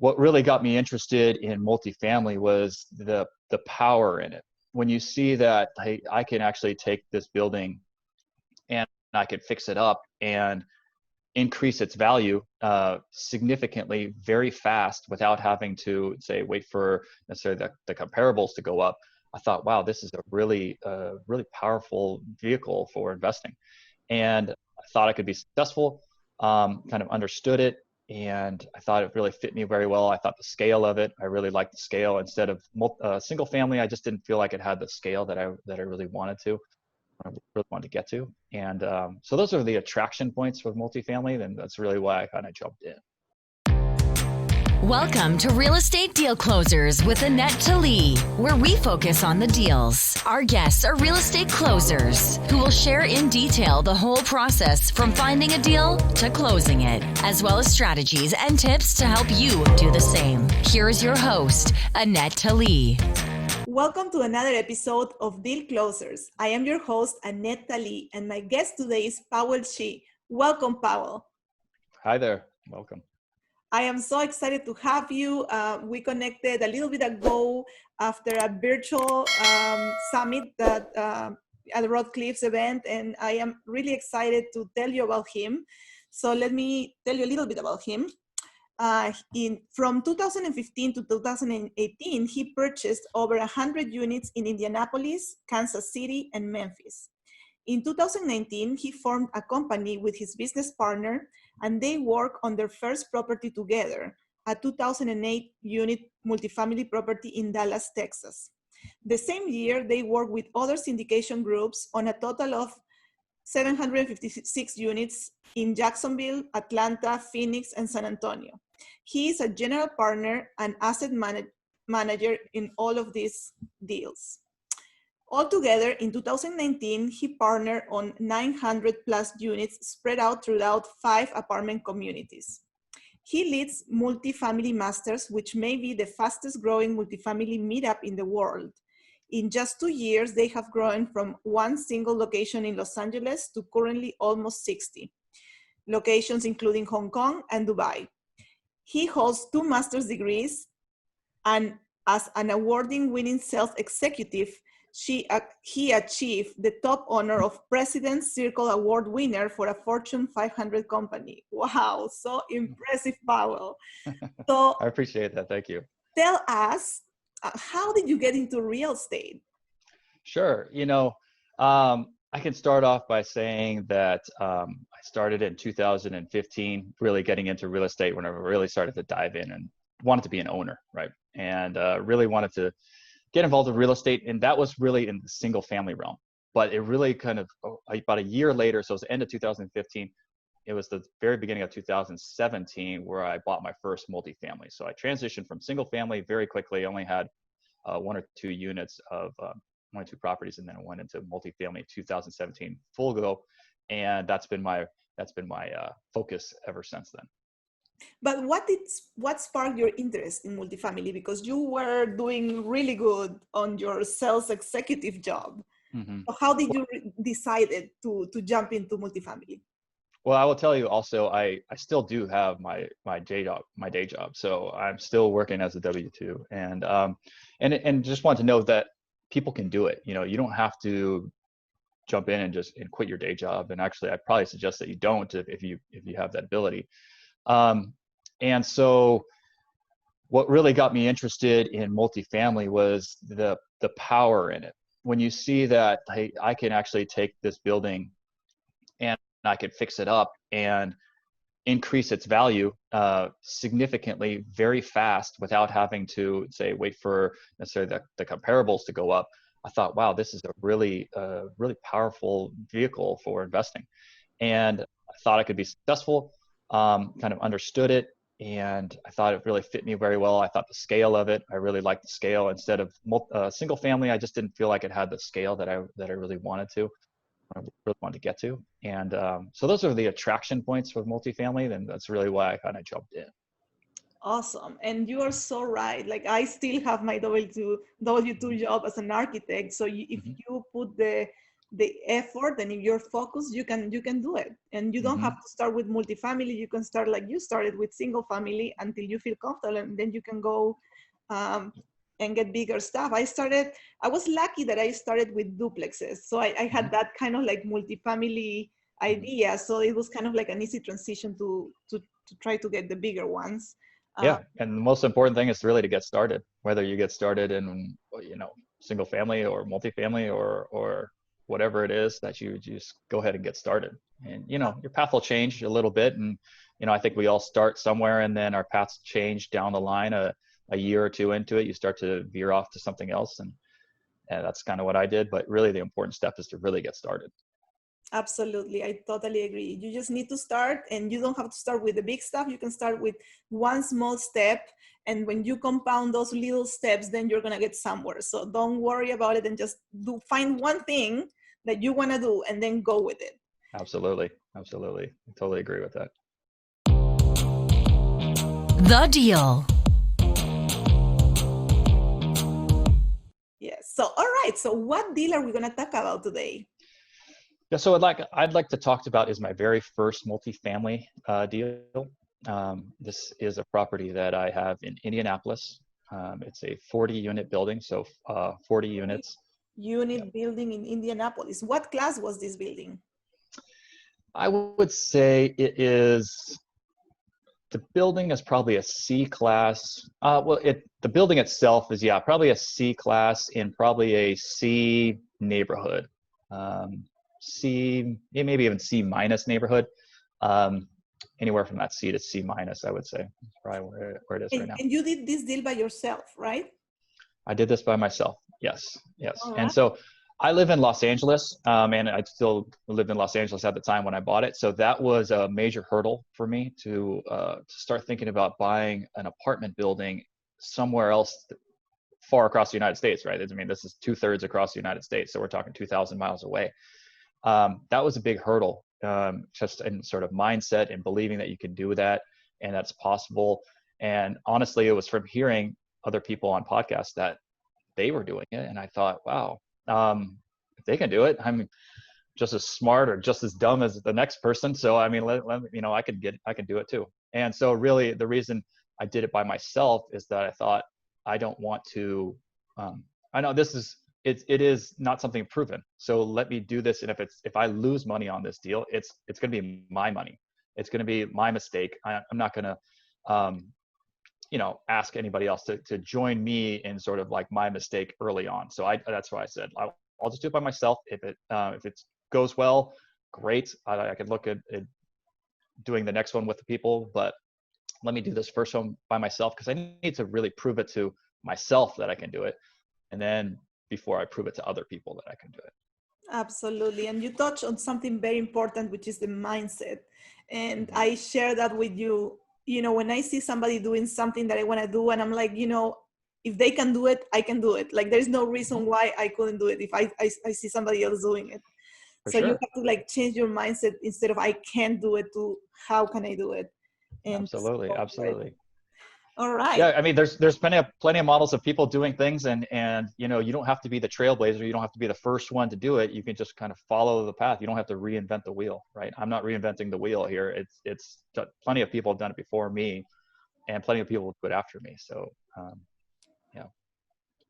what really got me interested in multifamily was the power in it. When you see that, hey, I can actually take this building and I could fix it up and increase its value significantly very fast without having to wait for necessarily the comparables to go up. I thought, wow, this is a really powerful vehicle for investing. And I thought I could be successful, kind of understood it. And I thought it really fit me very well. I thought the scale of it, I really liked the scale. Instead of single family, I just didn't feel like it had the scale that I really wanted to. I really wanted to get to. And so those are the attraction points with multifamily. And that's really why I kind of jumped in. Welcome to Real Estate Deal Closers with Anette, Talie, where we focus on the deals. Our guests are real estate closers who will share in detail the whole process from finding a deal to closing it, as well as strategies and tips to help you do the same. Here's your host, Anette Talie. Welcome to another episode of Deal Closers. I am your host, Anette Talie, and my guest today is Powell Chee. Welcome, Powell. Hi there. Welcome. I am so excited to have you. We connected a little bit ago after a virtual summit that at the Rockcliffs event, and I am really excited to tell you about him. So let me tell you a little bit about him. From 2015 to 2018, he purchased over 100 units in Indianapolis, Kansas City, and Memphis. In 2019, he formed a company with his business partner, and they worked on their first property together, a 2008 unit multifamily property in Dallas, Texas. The same year, they worked with other syndication groups on a total of 756 units in Jacksonville, Atlanta, Phoenix, and San Antonio. He is a general partner and asset manager in all of these deals. Altogether, in 2019, he partnered on 900 plus units spread out throughout 5 apartment communities. He leads MultiFamilyMasters, which may be the fastest growing multifamily meetup in the world. In just 2 years, they have grown from one single location in Los Angeles to currently almost 60 locations, including Hong Kong and Dhubai. He holds 2 master's degrees, and as an award-winning sales executive, he achieved the top honor of President's Circle Award winner for a Fortune 500 company. Wow, so impressive, Powell. So I appreciate that. Thank you. Tell us, how did you get into real estate? Sure. I can start off by saying that I started in 2015, really getting into real estate when I really started to dive in and wanted to be an owner, right? And really wanted to get involved in real estate. And that was really in the single family realm. But it really kind of, about a year later, so it was the end of 2015, it was the very beginning of 2017 where I bought my first multifamily. So I transitioned from single family very quickly. I only had 1 or 2 units of 1 or 2 properties, and then I went into multifamily 2017 full go. And that's been my focus ever since then. But what sparked your interest in multifamily? Because you were doing really good on your sales executive job. Mm-hmm. So how did you decide to jump into multifamily? Well, I will tell you also, I still do have my day job. So I'm still working as a W-2, and just want to know that people can do it. You don't have to jump in and quit your day job. And actually, I probably suggest that you don't if you have that ability. And so what really got me interested in multifamily was the power in it. When you see that, hey, I can actually take this building and I could fix it up and increase its value significantly very fast without having to wait for necessarily the comparables to go up. I thought, wow, this is a really powerful vehicle for investing. And I thought I could be successful, kind of understood it. And I thought it really fit me very well. I thought the scale of it, I really liked the scale. Instead of single family, I just didn't feel like it had the scale that I really wanted to. I really wanted to get to. And so those are the attraction points with multifamily. And that's really why I kind of jumped in. Awesome. And you are so right. Like, I still have my W2 job as an architect. So if you put the the effort and if you're focused, you can do it. And you don't have to start with multifamily. You can start like you started with single family until you feel comfortable, and then you can go and get bigger stuff. I was lucky that I started with duplexes. So I had that kind of like multifamily idea. So it was kind of like an easy transition to try to get the bigger ones. Yeah, and the most important thing is really to get started, whether you get started in, you know, single family or multifamily or whatever it is, that you just go ahead and get started. And, you know, your path will change a little bit. And, you know, I think we all start somewhere and then our paths change down the line. A year or two into it, you start to veer off to something else. And that's kind of what I did. But really the important step is to really get started. Absolutely. I totally agree. You just need to start, and you don't have to start with the big stuff. You can start with one small step. And when you compound those little steps, then you're going to get somewhere. So don't worry about it and just find one thing that you want to do and then go with it. Absolutely. Absolutely. I totally agree with that. The deal. Yes. So, all right. So what deal are we going to talk about today? Yeah, so I'd like to talk about is my very first multifamily deal. This is a property that I have in Indianapolis. It's a 40-unit building, so 40 units. Building in Indianapolis. What class was this building? I would say the building is probably a C class. The building itself is, probably a C class in probably a C neighborhood. C, maybe even C minus neighborhood. Anywhere from that C to C minus, I would say. That's probably where it is right now. And you did this deal by yourself, right? I did this by myself. Yes. All And right. so I live in Los Angeles, and I still lived in Los Angeles at the time when I bought it. So that was a major hurdle for me to start thinking about buying an apartment building somewhere else far across the United States, right? I mean, this is 2/3 across the United States. So we're talking 2,000 miles away. That was a big hurdle, just in sort of mindset and believing that you can do that and that's possible. And honestly, it was from hearing other people on podcasts that they were doing it. And I thought, wow, if they can do it, I'm just as smart or just as dumb as the next person. So, I mean, I can do it too. And so really the reason I did it by myself is that I thought, I don't want to, I know it is not something proven. So let me do this. And if I lose money on this deal, it's going to be my money. It's going to be my mistake. I'm not going to, ask anybody else to join me in sort of like my mistake early on. So that's why I said, I'll just do it by myself. If it goes well, great. I could look at doing the next one with the people, but let me do this first one by myself because I need to really prove it to myself that I can do it. And then before I prove it to other people that I can do it. Absolutely. And you touched on something very important, which is the mindset. And I share that with you. When I see somebody doing something that I want to do, and I'm like, if they can do it, I can do it. Like, there's no reason why I couldn't do it if I see somebody else doing it. So you have to like change your mindset instead of I can't do it to how can I do it? And Absolutely. All right. Yeah, I mean, there's plenty of models of people doing things, and you don't have to be the trailblazer. You don't have to be the first one to do it. You can just kind of follow the path. You don't have to reinvent the wheel, right? I'm not reinventing the wheel here. It's plenty of people have done it before me, and plenty of people will do it after me. So, yeah.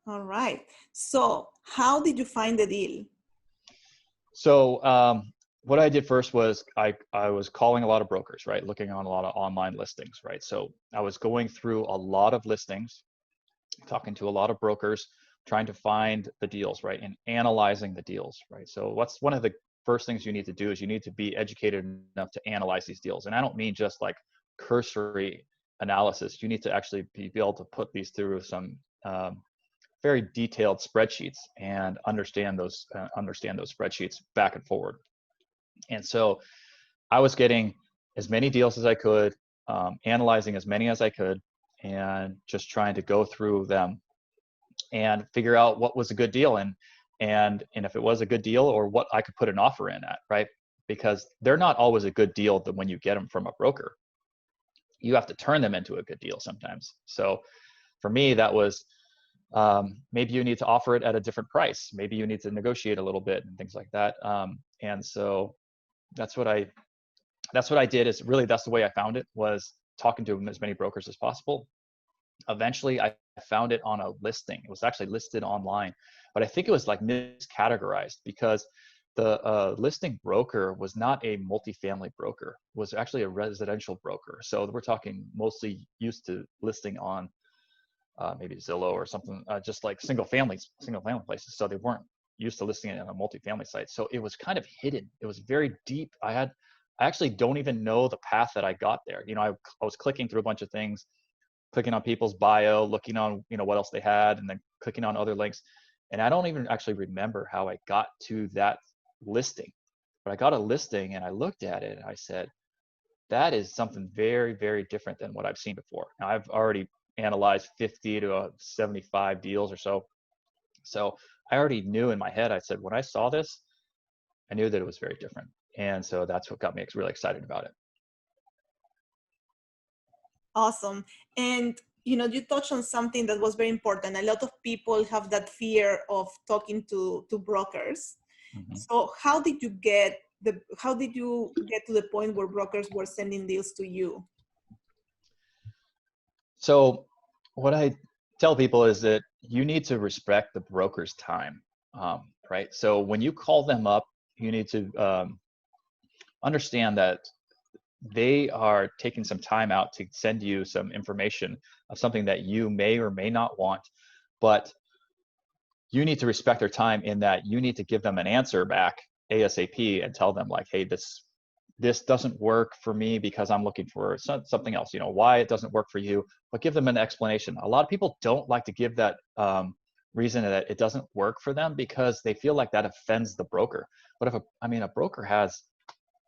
All right. So, how did you find the deal? So, what I did first was I was calling a lot of brokers, right? Looking on a lot of online listings, right? So I was going through a lot of listings, talking to a lot of brokers, trying to find the deals, right? And analyzing the deals, right? So what's one of the first things you need to do is you need to be educated enough to analyze these deals. And I don't mean just like cursory analysis. You need to actually be able to put these through some very detailed spreadsheets and understand those spreadsheets back and forward. And so I was getting as many deals as I could, analyzing as many as I could, and just trying to go through them and figure out what was a good deal and if it was a good deal or what I could put an offer in at, right? Because they're not always a good deal when you get them from a broker. You have to turn them into a good deal sometimes. So for me, that was Maybe you need to offer it at a different price. Maybe you need to negotiate a little bit and things like that. And so that's what I did. Is really, that's the way I found it, was talking to as many brokers as possible. Eventually I found it on a listing. It was actually listed online, but I think it was like miscategorized because the listing broker was not a multifamily broker, it was actually a residential broker. So we're talking mostly used to listing on maybe Zillow or something, just like single family places. So they weren't used to listing it on a multifamily site. So it was kind of hidden. It was very deep. I actually don't even know the path that I got there. You know, I was clicking through a bunch of things, clicking on people's bio, looking on, you know, what else they had, and then clicking on other links. And I don't even actually remember how I got to that listing, but I got a listing and I looked at it and I said, that is something very, very different than what I've seen before. Now I've already analyzed 50 to 75 deals or so. So I already knew in my head, I said, when I saw this, I knew that it was very different. And so that's what got me really excited about it. Awesome. And you touched on something that was very important. A lot of people have that fear of talking to brokers. Mm-hmm. So how did you get to the point where brokers were sending deals to you? So what I tell people is that you need to respect the broker's time, right? So when you call them up, you need to understand that they are taking some time out to send you some information of something that you may or may not want, but you need to respect their time in that you need to give them an answer back ASAP and tell them like, hey, this doesn't work for me because I'm looking for something else, you know, why it doesn't work for you, but give them an explanation. A lot of people don't like to give that reason that it doesn't work for them because they feel like that offends the broker. But a broker has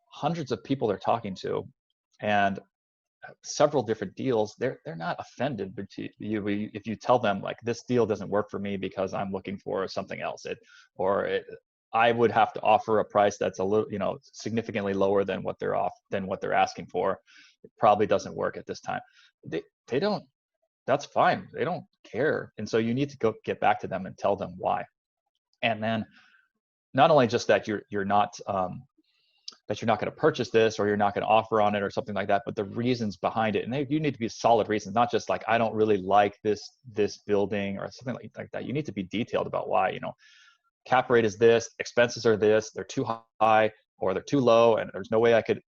hundreds of people they're talking to and several different deals, they're not offended if you tell them like, this deal doesn't work for me because I'm looking for something else, I would have to offer a price that's a little, you know, significantly lower than what they're asking for. It probably doesn't work at this time. They don't, that's fine. They don't care. And so you need to go get back to them and tell them why. And then not only just that you're not going to purchase this or you're not going to offer on it or something like that, but the reasons behind it. And you need to be solid reasons, not just like, I don't really like this building or something like that. You need to be detailed about why, you know, cap rate is this, expenses are this, they're too high or they're too low, and there's no way I could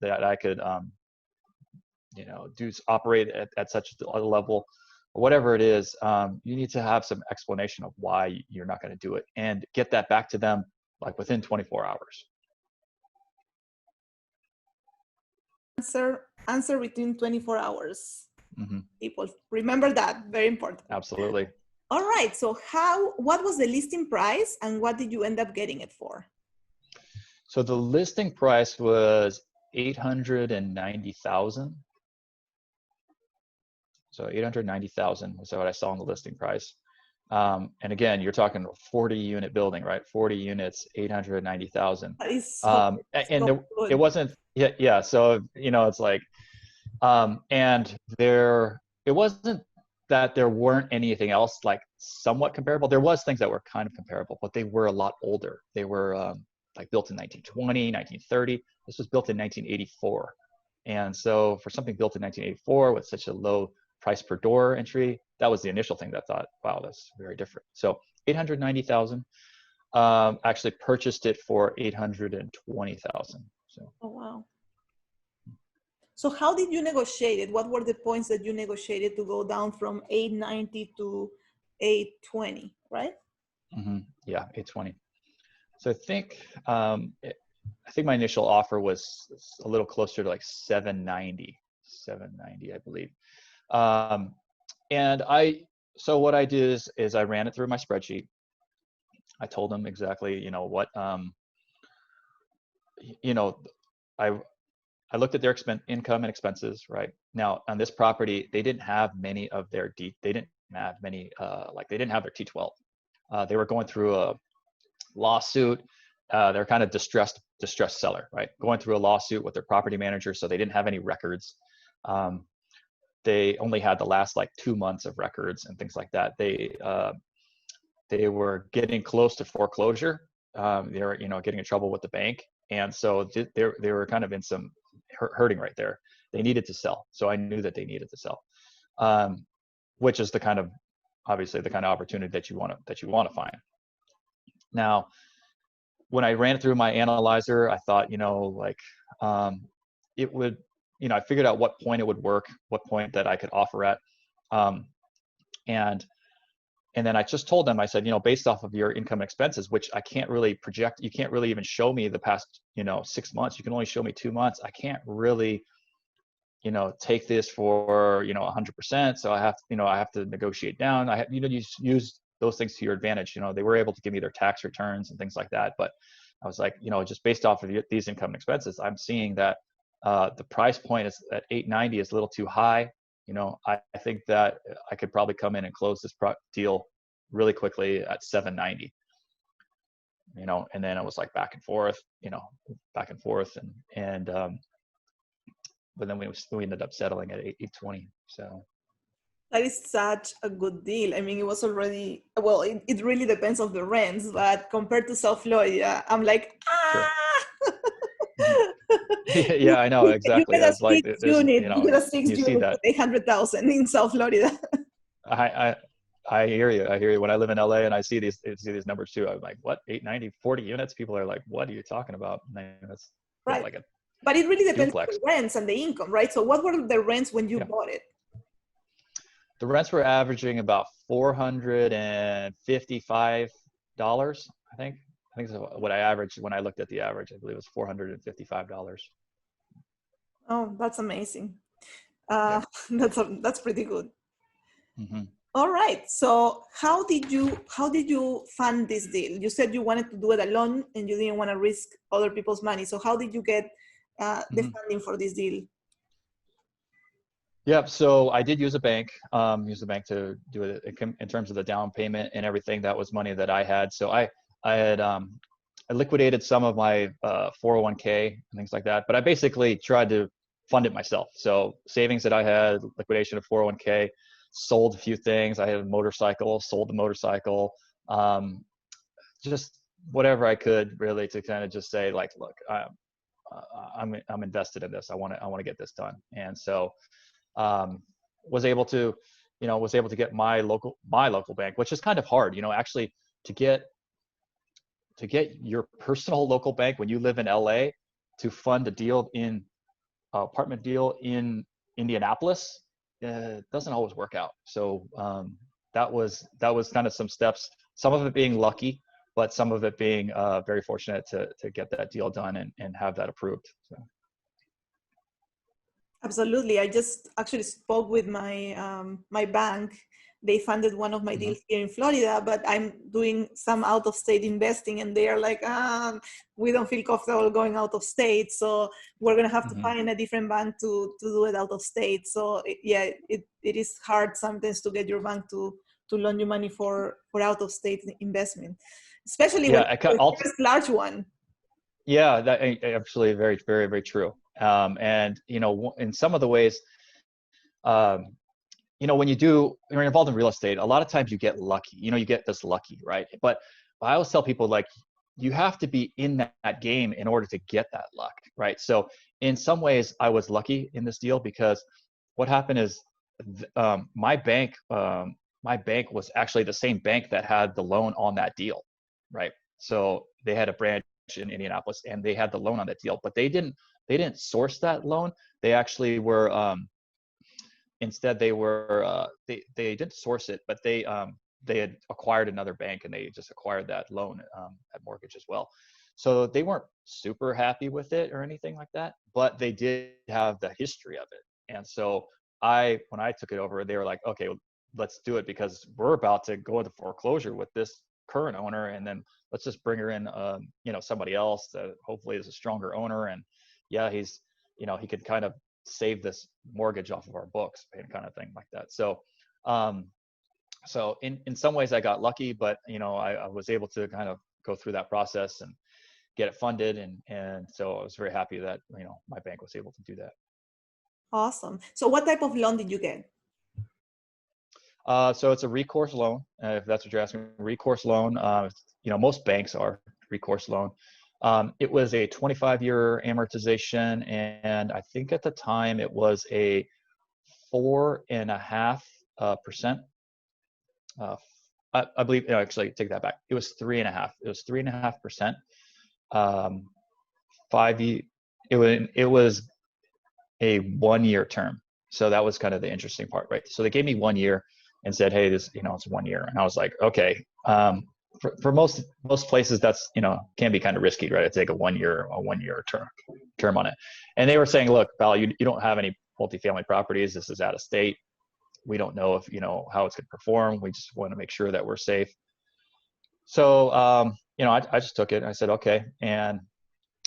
you know, operate at such a level, or whatever it is. You need to have some explanation of why you're not going to do it and get that back to them like within 24 hours. Answer within 24 hours. Mm-hmm. People remember that, very important. Absolutely. All right, so what was the listing price and what did you end up getting it for? So the listing price was $890,000. So 890,000 was what I saw in the listing price. And again, you're talking a 40 unit building, right? 40 units, 890,000. It wasn't, yeah. So, you know, it's like, and it wasn't that there weren't anything else like somewhat comparable. There was things that were kind of comparable, but they were a lot older. They were like built in 1920, 1930. This was built in 1984. And so for something built in 1984 with such a low price per door entry, that was the initial thing that I thought, wow, that's very different. So 890,000, actually purchased it for 820,000. So. Oh, wow. So how did you negotiate it? What were the points that you negotiated to go down from 890 to 820, right? Mm-hmm. Yeah, 820. So I think my initial offer was a little closer to like 790, I believe. And so what I did is I ran it through my spreadsheet. I told them exactly, you know, what, you know, I looked at their income and expenses, right? Now on this property, they didn't have many of their they didn't have their T12. They were going through a lawsuit. They're kind of distressed seller, right? Going through a lawsuit with their property manager. So they didn't have any records. They only had the last like 2 months of records and things like that. they were getting close to foreclosure. They were, getting in trouble with the bank. And so they were kind of in some hurting right there. They needed to sell. So I knew that they needed to sell, which is obviously the kind of opportunity that you want to find. Now, when I ran it through my analyzer, I thought, it would, I figured out what point it would work, what point that I could offer at. And then I just told them, I said, based off of your income and expenses, which I can't really project, you can't really even show me the past, 6 months. You can only show me 2 months. I can't really, take this for, 100%. So I have to negotiate down. You use those things to your advantage. They were able to give me their tax returns and things like that. But I was like, just based off of these income and expenses, I'm seeing that the price point is at $890 is a little too high. I think that I could probably come in and close this deal really quickly at $790. And then it was like back and forth, and but then we ended up settling at $820. So that is such a good deal. I mean, it was already, well, it really depends on the rents, but compared to South Florida, I'm like, Sure. Yeah, I know, exactly. You get a It's like, six unit, you get a you see unit that. with 800,000 in South Florida. I hear you. When I live in LA and I see these numbers too, I'm like, what, 890, 40 units? People are like, what are you talking about? That's right. like a but it really depends duplex. on the rents and the income, right? So what were the rents when you bought it? The rents were averaging about $455, I think. I think that's what I averaged when I looked at the average. I believe it was $455. Oh, that's amazing. That's pretty good. Mm-hmm. All right. So how did you fund this deal? You said you wanted to do it alone and you didn't want to risk other people's money. So how did you get the funding for this deal? Yep. So I did use a bank, to do it in terms of the down payment and everything. That was money that I had. So I had I liquidated some of my 401k and things like that, but I basically tried to fund it myself. So savings that I had, liquidation of 401k, sold a few things. I had a motorcycle, sold the motorcycle, just whatever I could really to kind of just say like, look, I'm invested in this. I want to get this done. And so was able to get my local bank, which is kind of hard, actually to get your personal local bank when you live in LA to fund a deal apartment deal in Indianapolis. Doesn't always work out. So that was kind of some steps, some of it being lucky, but some of it being very fortunate to get that deal done and have that approved. So. Absolutely. I just actually spoke with my my bank. They funded one of my deals here in Florida, but I'm doing some out-of-state investing, and they are like, we don't feel comfortable going out of state, so we're gonna have to find a different bank to do it out of state. So it is hard sometimes to get your bank to loan you money for out-of-state investment, especially when it's the first large one. Yeah, that actually very, very, very true. And in some of the ways, when you're involved in real estate, a lot of times you get lucky, you get this lucky, right? But I always tell people, like, you have to be in that game in order to get that luck, right? So in some ways I was lucky in this deal because what happened is my bank was actually the same bank that had the loan on that deal, right? So they had a branch in Indianapolis and they had the loan on that deal, but they didn't source that loan. They actually were, instead they were, they didn't source it, but they had acquired another bank and they just acquired that loan at mortgage as well. So they weren't super happy with it or anything like that, but they did have the history of it. And so when I took it over, they were like, okay, let's do it because we're about to go into foreclosure with this current owner, and then let's just bring her in, somebody else that hopefully is a stronger owner. And yeah, he's, he could kind of save this mortgage off of our books and kind of thing like that. So, so in some ways I got lucky, but I was able to kind of go through that process and get it funded. And so I was very happy that, my bank was able to do that. Awesome. So what type of loan did you get? So it's a recourse loan, if that's what you're asking. Recourse loan, most banks are recourse loan. It was a 25-year amortization, and I think at the time it was a 4.5%. I believe, no, actually, take that back. It was 3.5. It was 3.5%. 5 year. It was a 1-year term. So that was kind of the interesting part, right? So they gave me 1 year and said, hey, this, it's 1 year. And I was like, okay. For most places, that's, can be kind of risky, right? To take a 1 year term on it. And they were saying, look, Powell, you don't have any multifamily properties. This is out of state. We don't know if, how it's going to perform. We just want to make sure that we're safe. So, I just took it. I said, okay. And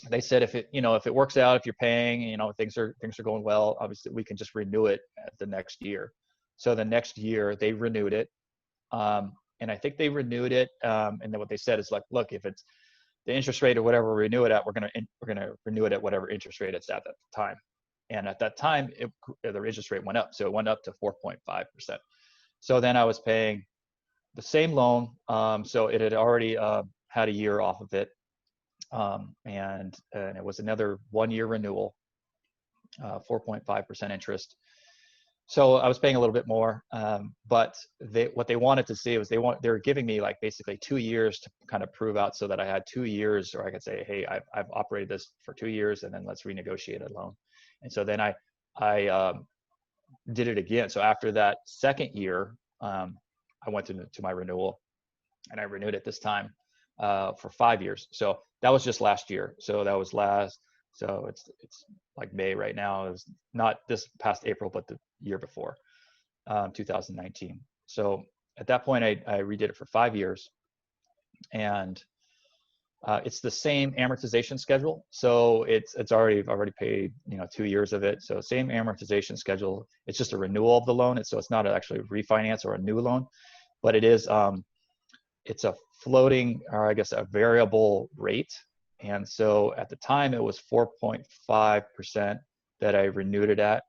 they said, if it works out, if you're paying, things are going well, obviously we can just renew it at the next year. So the next year they renewed it. And I think they renewed it. And then what they said is like, look, if it's the interest rate or whatever we renew it at, we're going to renew it at whatever interest rate it's at that time. And at that time, the interest rate went up. So it went up to 4.5%. So then I was paying the same loan. So it had already had a year off of it. And it was another 1-year renewal, 4.5% interest. So I was paying a little bit more, but what they wanted to see was they were giving me like basically 2 years to kind of prove out, so that I had 2 years, or I could say, hey, I've operated this for 2 years, and then let's renegotiate a loan. And so then I did it again. So after that second year, I went to my renewal, and I renewed it this time for 5 years. So that was just last year. So that was so it's like May right now. It was not this past April, but the year before, 2019. So at that point, I redid it for 5 years, and it's the same amortization schedule. So I've already paid 2 years of it. So same amortization schedule. It's just a renewal of the loan. So it's not actually a refinance or a new loan, but it is it's a floating, or I guess a variable rate. And so at the time it was 4.5% that I renewed it at.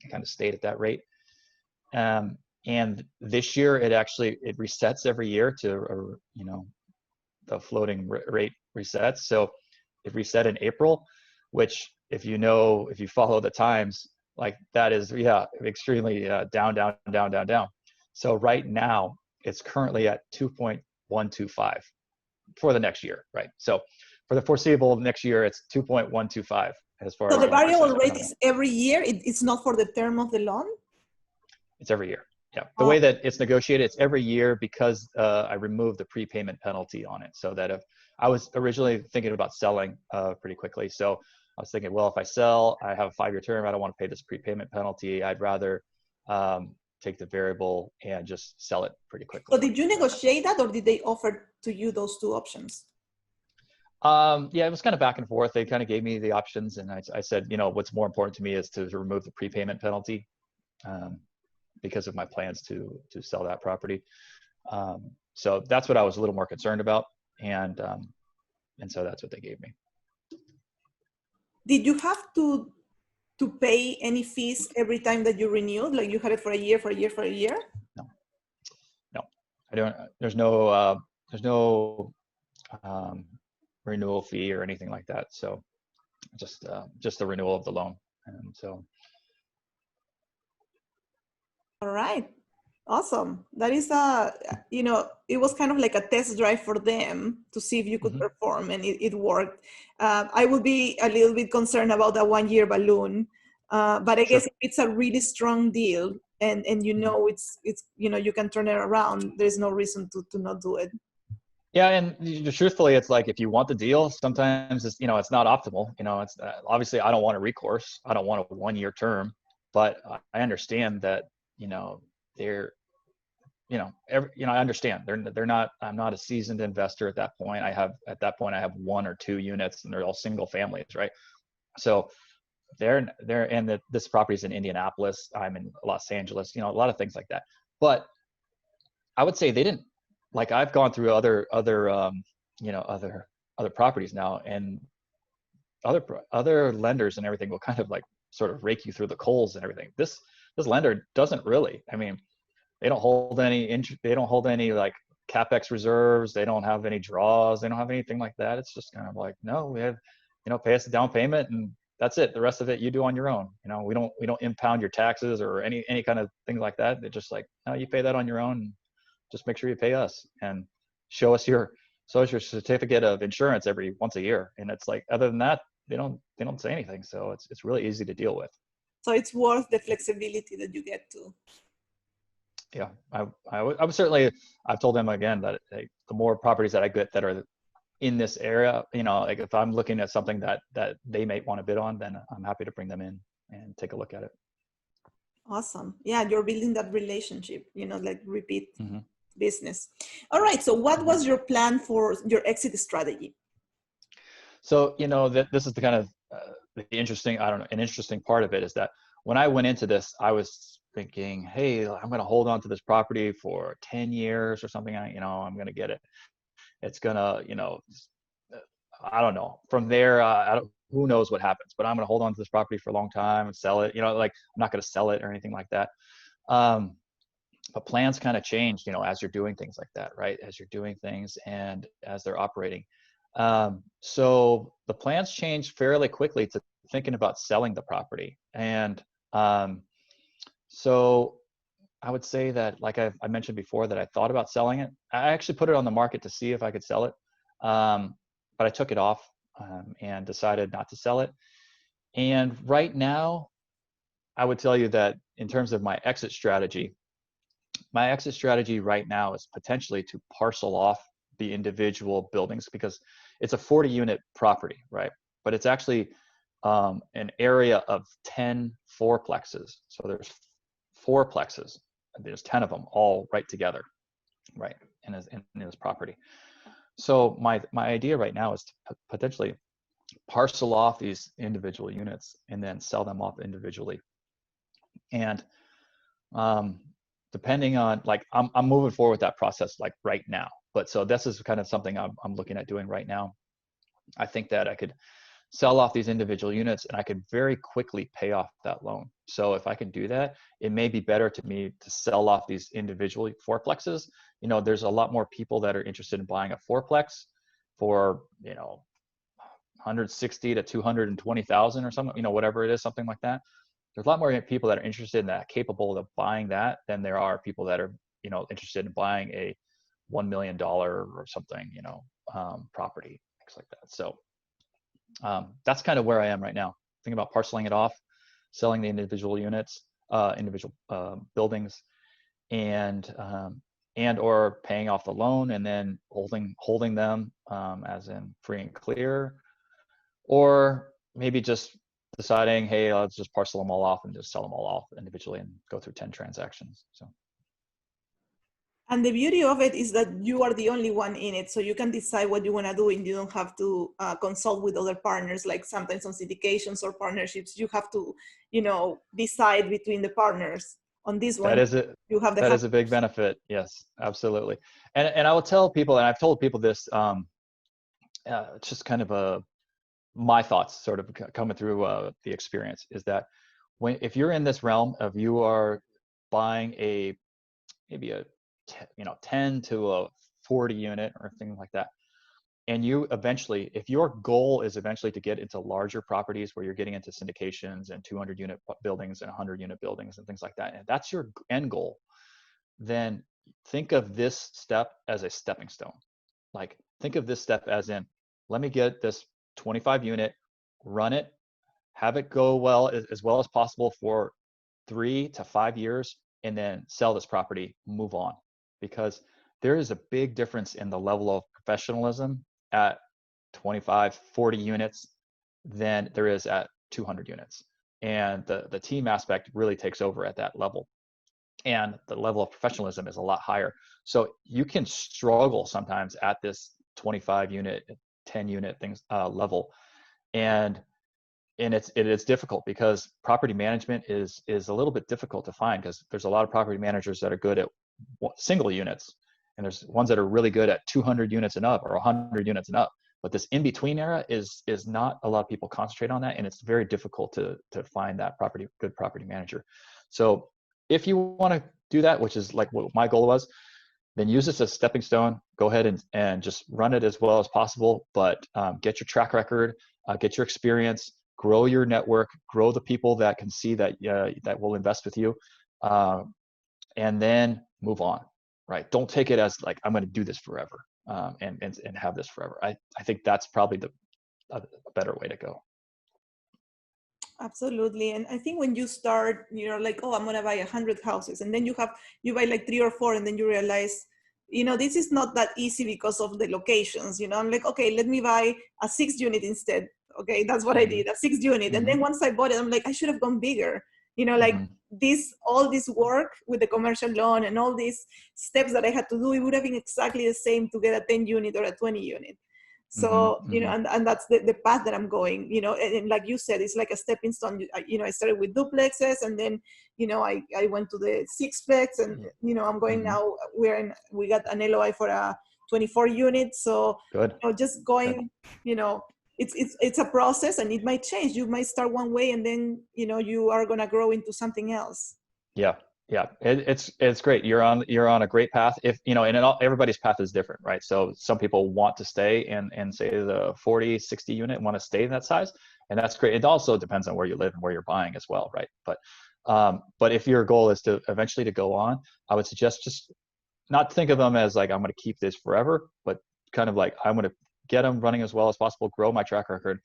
I kind of stayed at that rate. And this year it resets every year to, the floating rate resets. So it reset in April, which if you follow the times, like that is, extremely down. So right now it's currently at 2.125 for the next year, right? So for the foreseeable next year, it's 2.125 as far as. So the variable rate is every year? It's not for the term of the loan? It's every year. Yeah. The way that it's negotiated, it's every year because I removed the prepayment penalty on it. So that if I was originally thinking about selling pretty quickly. So I was thinking, well, if I sell, I have a 5-year term. I don't want to pay this prepayment penalty. I'd rather take the variable and just sell it pretty quickly. So did you negotiate that, or did they offer to you those two options? Yeah, it was kind of back and forth. They kind of gave me the options, and I said, what's more important to me is to remove the prepayment penalty because of my plans to sell that property. So that's what I was a little more concerned about, and so that's what they gave me. Did you have to pay any fees every time that you renewed? Like you had it for a year? No, I don't. There's no renewal fee or anything like that. So just the renewal of the loan. And so. All right. Awesome. That is it was kind of like a test drive for them to see if you could perform, and it worked. I would be a little bit concerned about that 1-year balloon, but I guess if it's a really strong deal and it's you can turn it around, there's no reason to not do it. Yeah, and truthfully, it's like if you want the deal, sometimes it's it's not optimal. It's obviously I don't want a recourse. I don't want a 1-year term, but I understand that they're I understand they're not. I'm not a seasoned investor at that point. I have 1 or 2 units, and they're all single families, right? So they're and this property is in Indianapolis. I'm in Los Angeles. A lot of things like that. But I would say they didn't. Like I've gone through other properties now, and other lenders and everything will kind of like sort of rake you through the coals and everything. This lender doesn't really. I mean, they don't hold any they don't hold any like CapEx reserves. They don't have any draws. They don't have anything like that. It's just kind of like, no, we have, pay us a down payment and that's it. The rest of it you do on your own. We don't impound your taxes or any kind of things like that. They're just like, no, you pay that on your own. And just make sure you pay us and show us your certificate of insurance every once a year. And it's like, other than that, they don't say anything. So it's really easy to deal with. So it's worth the flexibility that you get to. Yeah, I would certainly, I've told them again that the more properties that I get that are in this area, like if I'm looking at something that they may want to bid on, then I'm happy to bring them in and take a look at it. Awesome. Yeah, you're building that relationship, like repeat business. All right. So what was your plan for your exit strategy? So, this is the kind of the interesting, an interesting part of it is that when I went into this, I was thinking, hey, I'm going to hold on to this property for 10 years or something. I'm going to get it. It's going to, I don't know. From there, who knows what happens, but I'm going to hold on to this property for a long time and sell it. Like I'm not going to sell it or anything like that. But plans kind of change, as you're doing things like that, right? As you're doing things and as they're operating. So the plans change fairly quickly to thinking about selling the property. And so I would say that, like I mentioned before, that I thought about selling it. I actually put it on the market to see if I could sell it. But I took it off and decided not to sell it. And right now, I would tell you that in terms of my exit strategy right now is potentially to parcel off the individual buildings, because it's a 40-unit property, right? But it's actually an area of 10 fourplexes. So there's fourplexes. There's 10 of them all right together, right, in this property. So my idea right now is to potentially parcel off these individual units and then sell them off individually. And depending on, like, I'm moving forward with that process like right now. But so this is kind of something I'm looking at doing right now. I think that I could sell off these individual units and I could very quickly pay off that loan. So if I can do that, it may be better to me to sell off these individual fourplexes. There's a lot more people that are interested in buying a fourplex for, 160 to 220,000 or something, whatever it is, something like that. There's a lot more people that are interested in that, capable of buying that, than there are people that are, interested in buying a $1 million or something, property, things like that. So that's kind of where I am right now. Thinking about parceling it off, selling the individual units, individual buildings, and or paying off the loan and then holding them as in free and clear, or maybe just deciding, hey, let's just parcel them all off and just sell them all off individually and go through 10 transactions. So. And the beauty of it is that you are the only one in it, so you can decide what you want to do, and you don't have to consult with other partners. Like sometimes on syndications or partnerships, you have to, decide between the partners. On this one, you have that is a big benefit. Yes, absolutely. And I will tell people, and I've told people this, it's just kind of my thoughts sort of coming through the experience, is that if you're in this realm of you are buying maybe a 10 to a 40 unit or things like that, and you eventually, if your goal is eventually to get into larger properties where you're getting into syndications and 200 unit buildings and 100 unit buildings and things like that, and that's your end goal, then think of this step as a stepping stone. Like, think of this step as in, let me get this 25 unit, run it, have it go well as possible for 3 to 5 years, and then sell this property, move on. Because there is a big difference in the level of professionalism at 25, 40 units than there is at 200 units. And the team aspect really takes over at that level. And the level of professionalism is a lot higher. So you can struggle sometimes at this 25 unit, 10 unit things level. And it is difficult because property management is a little bit difficult to find, because there's a lot of property managers that are good at single units, and there's ones that are really good at 200 units and up or 100 units and up. But this in-between era is not a lot of people concentrate on that, and it's very difficult to find that good property manager. So if you want to do that, which is like what my goal was, then use this as a stepping stone. Go ahead and just run it as well as possible, but get your track record, get your experience, grow your network, grow the people that can see that that will invest with you, and then move on, right? Don't take it as like, I'm going to do this forever, and have this forever. I think that's probably a better way to go. Absolutely. And I think when you start, like, oh, I'm going to buy 100 houses, and then you buy like 3 or 4, and then you realize, this is not that easy because of the locations. I'm like, okay, let me buy a 6 unit instead. Okay, that's what I did, a 6 unit. And then once I bought it, I'm like, I should have gone bigger. Like all this work with the commercial loan and all these steps that I had to do, it would have been exactly the same to get a 10 unit or a 20 unit. So, and that's the path that I'm going, and like you said, it's like a stepping stone. I started with duplexes, and then, I went to the 6-plex, and, I'm going now, we got an LOI for a 24 unit. So, good. Just going, Good. It's a process, and it might change. You might start one way, and then, you are going to grow into something else. Yeah. Yeah, it's great. You're on a great path. If everybody's path is different, right? So some people want to stay in say the 40, 60 unit, want to stay in that size, and that's great. It also depends on where you live and where you're buying as well, right? But if your goal is to eventually to go on, I would suggest just not think of them as like, I'm going to keep this forever, but kind of like, I'm going to get them running as well as possible, grow my track record,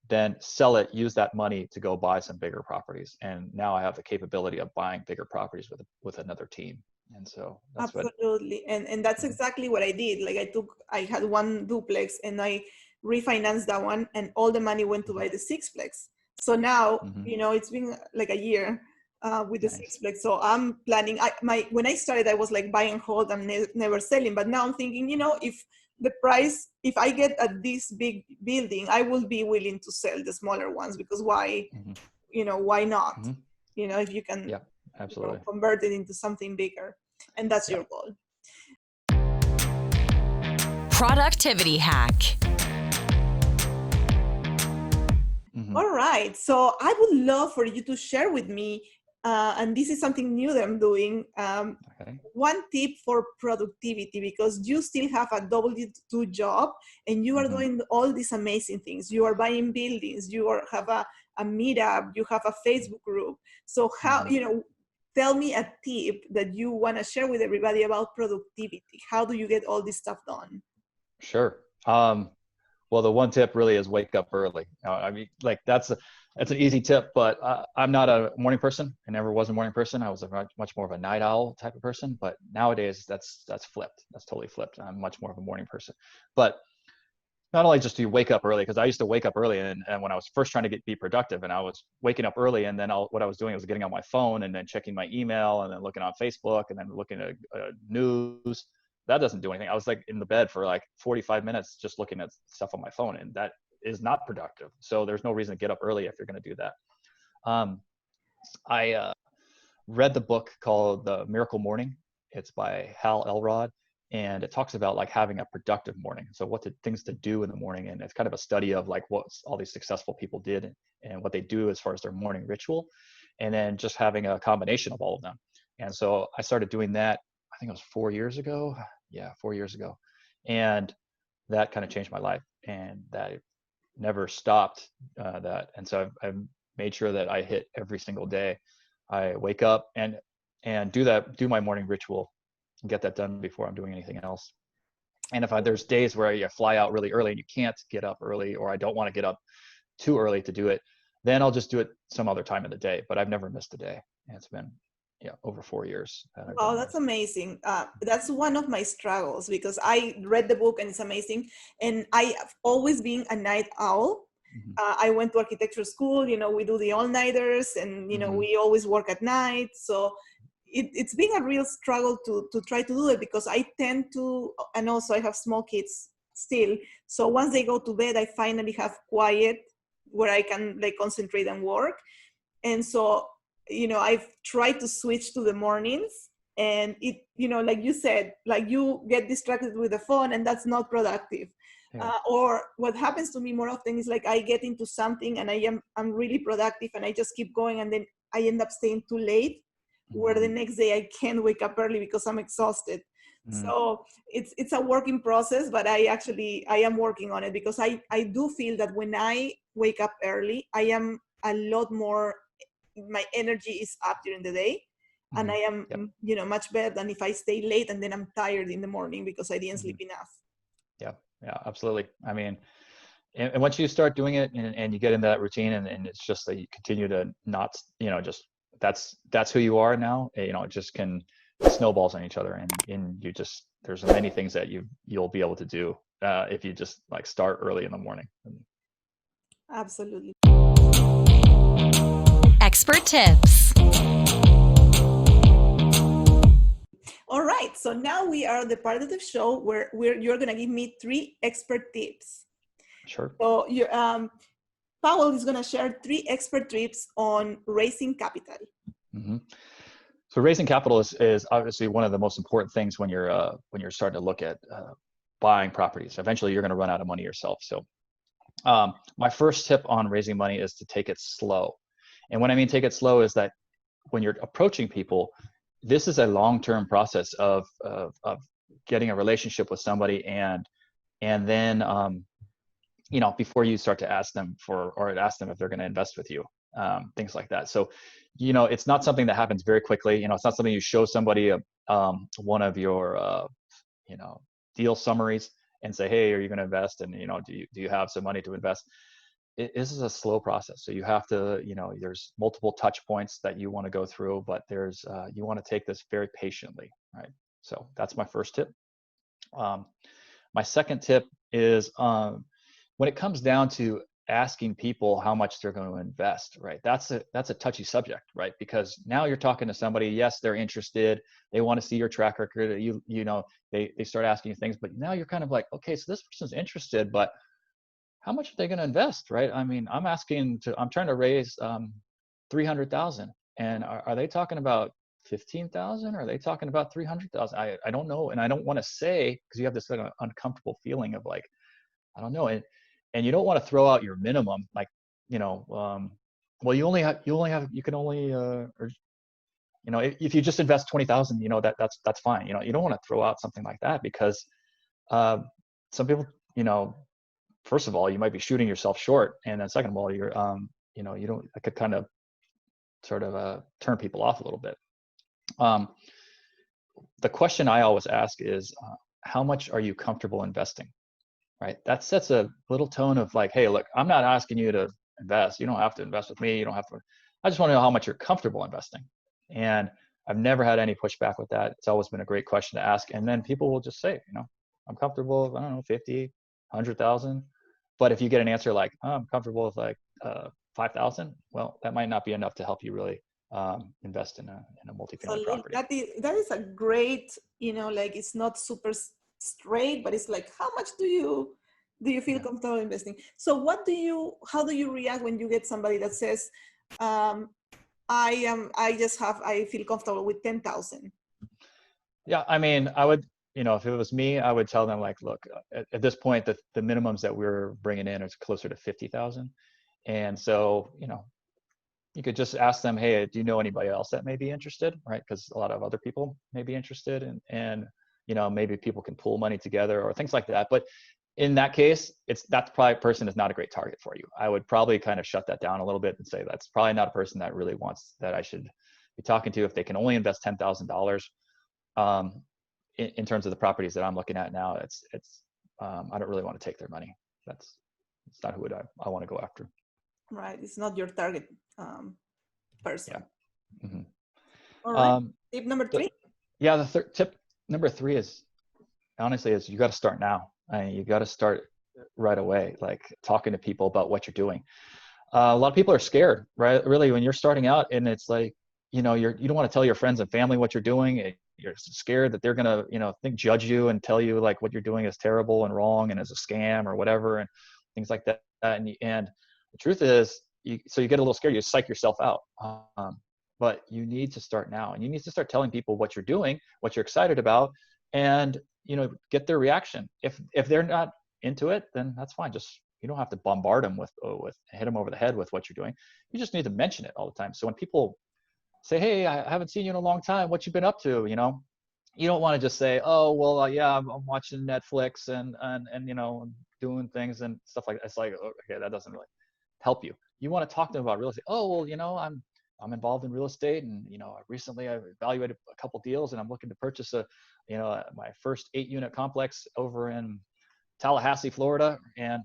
then sell it, use that money to go buy some bigger properties. And now I have the capability of buying bigger properties with another team. And so that's absolutely. And that's exactly what I did. Like I had one duplex, and I refinanced that one, and all the money went to buy the 6-plex. So now, it's been like a year with the 6-plex. So I'm planning, when I started, I was like buy and hold and never selling. But now I'm thinking, if I get at this big building, I will be willing to sell the smaller ones, because why, why not? If you can absolutely convert it into something bigger, and that's your goal. Productivity hack. All right. So I would love for you to share with me, and this is something new that I'm doing, one tip for productivity, because you still have a W-2 job, and you are doing all these amazing things. You are buying buildings, have a meetup, you have a Facebook group. So how, tell me a tip that you want to share with everybody about productivity. How do you get all this stuff done? Sure. Well, the one tip really is wake up early. I mean, like that's an easy tip, but I'm not a morning person. I never was a morning person. I was much more of a night owl type of person. But nowadays, that's flipped. That's totally flipped. I'm much more of a morning person. But not only just do you wake up early, because I used to wake up early, and when I was first trying to be productive, and I was waking up early, and then what I was doing was getting on my phone and then checking my email, and then looking on Facebook, and then looking at news. That doesn't do anything. I was like in the bed for like 45 minutes just looking at stuff on my phone, and that is not productive. So there's no reason to get up early if you're going to do that. I read the book called The Miracle Morning. It's by Hal Elrod, and it talks about like having a productive morning. So things to do in the morning, and it's kind of a study of like what all these successful people did and what they do as far as their morning ritual, and then just having a combination of all of them. And so I started doing that, I think it was 4 years ago. Yeah, 4 years ago. And that kind of changed my life, and that never stopped that. And so I've made sure that I hit every single day. I wake up and do my morning ritual and get that done before I'm doing anything else. And if there's days where you fly out really early and you can't get up early, or I don't want to get up too early to do it, then I'll just do it some other time of the day. But I've never missed a day. And it's been over 4 years. Oh, that's amazing. That's one of my struggles, because I read the book and it's amazing. And I have always been a night owl. I went to architecture school, we do the all-nighters, and, we always work at night. So it's been a real struggle to try to do it, because I tend to, and also I have small kids still. So once they go to bed, I finally have quiet where I can like concentrate and work. And so I've tried to switch to the mornings, and it, like you said, like you get distracted with the phone, and that's not productive. Or what happens to me more often is like I get into something and I'm really productive, and I just keep going, and then I end up staying too late where the next day I can't wake up early because I'm exhausted. So it's a working process, but I am working on it, because I do feel that when I wake up early, I am a lot more, my energy is up during the day, and I am, much better than if I stay late and then I'm tired in the morning because I didn't sleep enough. Yeah, absolutely. I mean, and once you start doing it and you get into that routine, and it's just that you continue to not, just that's who you are now, it just snowballs on each other, and you just, there's many things that you'll be able to do if you just like start early in the morning. Absolutely. Expert tips. All right, so now we are the part of the show where you're gonna give me 3 expert tips. Sure. So Powell is gonna share 3 expert tips on raising capital. So raising capital is obviously one of the most important things when you're starting to look at buying properties. Eventually, you're going to run out of money yourself. So my first tip on raising money is to take it slow. And when I mean take it slow is that when you're approaching people, this is a long-term process of getting a relationship with somebody, and then before you start to ask them if they're going to invest with you. Things like that. So, it's not something that happens very quickly. It's not something you show somebody one of your, deal summaries and say, hey, are you going to invest? And, do you have some money to invest? This is a slow process. So you have to, there's multiple touch points that you want to go through, but you want to take this very patiently, right? So that's my first tip. My second tip is when it comes down to asking people how much they're going to invest, right? That's a touchy subject, right? Because now you're talking to somebody, yes, they're interested, they want to see your track record, they start asking you things, but now you're kind of like, okay, so this person's interested, but how much are they going to invest, right? I mean, I'm trying to raise 300,000, and are they talking about 15,000? Are they talking about 300,000? I don't know, and I don't want to say, because you have this uncomfortable feeling of like, I don't know, and you don't want to throw out your minimum, like, well, if you just invest 20,000, that's fine. You don't want to throw out something like that, because some people, first of all, you might be shooting yourself short, and then second of all, it could kind of sort of turn people off a little bit. The question I always ask is, how much are you comfortable investing? Right? That sets a little tone of like, hey, look, I'm not asking you to invest. You don't have to invest with me. You don't have to. I just want to know how much you're comfortable investing. And I've never had any pushback with that. It's always been a great question to ask. And then people will just say, I'm comfortable, I don't know, 50, 100,000. But if you get an answer like, oh, I'm comfortable with like 5,000, well, that might not be enough to help you really invest in a multifamily property. That is a great, like, it's not super straight, but it's like, how much do you feel comfortable investing? So how do you react when you get somebody that says, I feel comfortable with 10,000? Yeah, I mean, I would, if it was me, I would tell them like, look, at this point, the minimums that we're bringing in is closer to 50,000. And so, you could just ask them, hey, do you know anybody else that may be interested, right? Because a lot of other people may be interested, and maybe people can pool money together or things like that. But in that case, that probably person is not a great target for you. I would probably kind of shut that down a little bit and say that's probably not a person that really wants that I should be talking to. If they can only invest $10,000 in terms of the properties that I'm looking at now, I don't really want to take their money. It's not who I want to go after. Right, it's not your target person. Yeah. Mm-hmm. All right. Tip number 3. The tip number 3 is, honestly, you got to start now. You got to start right away, like talking to people about what you're doing. A lot of people are scared, right? Really, when you're starting out, and it's like, you don't want to tell your friends and family what you're doing. You're scared that they're gonna, judge you and tell you like what you're doing is terrible and wrong and is a scam or whatever, and things like that. And the truth is, so you get a little scared, you psych yourself out. But you need to start now, and you need to start telling people what you're doing, what you're excited about, and get their reaction. If they're not into it, then that's fine. You don't have to bombard them with hit them over the head with what you're doing. You just need to mention it all the time. So when people say, hey, I haven't seen you in a long time. What you been up to? You know, you don't want to just say, oh, well, yeah, I'm watching Netflix and doing things and stuff like that. It's like, okay, that doesn't really help you. You want to talk to them about real estate. Oh, well, I'm involved in real estate, and recently I've evaluated a couple deals, and I'm looking to purchase my first 8-unit complex over in Tallahassee, Florida, and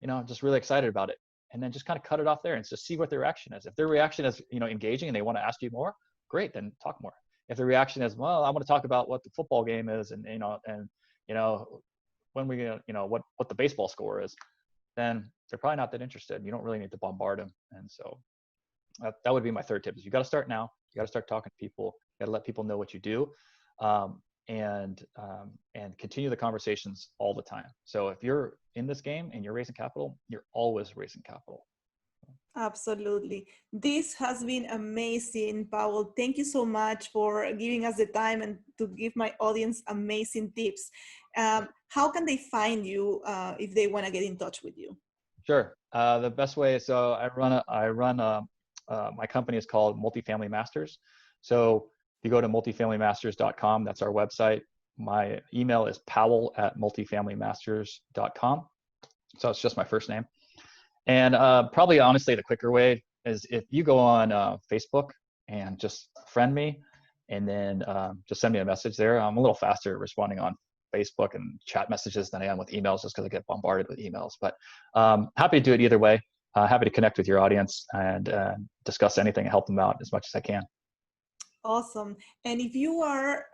I'm just really excited about it. And then just kind of cut it off there and just see what their reaction is. If their reaction is engaging and they want to ask you more, great, then talk more. If the reaction is, well, I want to talk about what the football game is, and when we what the baseball score is, then they're probably not that interested. You don't really need to bombard them. And so that would be my third tip: is you got to start now. You got to start talking to people. You got to let people know what you do, and continue the conversations all the time. So if you're in this game and you're raising capital, you're always raising capital. Absolutely. This has been amazing, Powell. Thank you so much for giving us the time and to give my audience amazing tips. How can they find you if they want to get in touch with you? Sure. The best way, so I run my company is called MultiFamilyMasters. So if you go to MultiFamilyMasters.com, that's our website. My email is powell@MultiFamilyMasters.com. So it's just my first name. And probably honestly, the quicker way is if you go on Facebook and just friend me, and then just send me a message there. I'm a little faster at responding on Facebook and chat messages than I am with emails, just because I get bombarded with emails. But happy to do it either way. Happy to connect with your audience and discuss anything and help them out as much as I can. Awesome. And if you are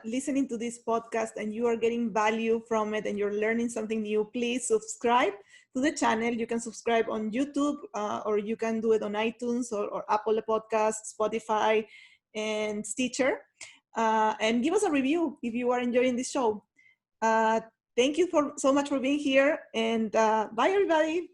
listening to this podcast and you are getting value from it and you're learning something new, please subscribe to the channel. You can subscribe on YouTube or you can do it on iTunes or Apple Podcasts, Spotify, and Stitcher. And give us a review if you are enjoying this show. Thank you so much for being here, and bye, everybody.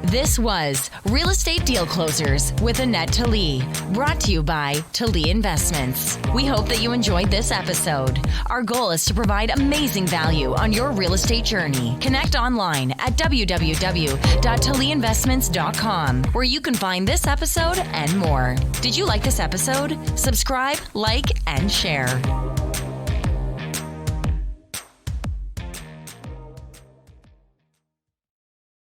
This was Real Estate Deal Closers with Anette Talie, brought to you by Talie Investments. We hope that you enjoyed this episode. Our goal is to provide amazing value on your real estate journey. Connect online at www.talieinvestments.com, where you can find this episode and more. Did you like this episode? Subscribe, like, and share.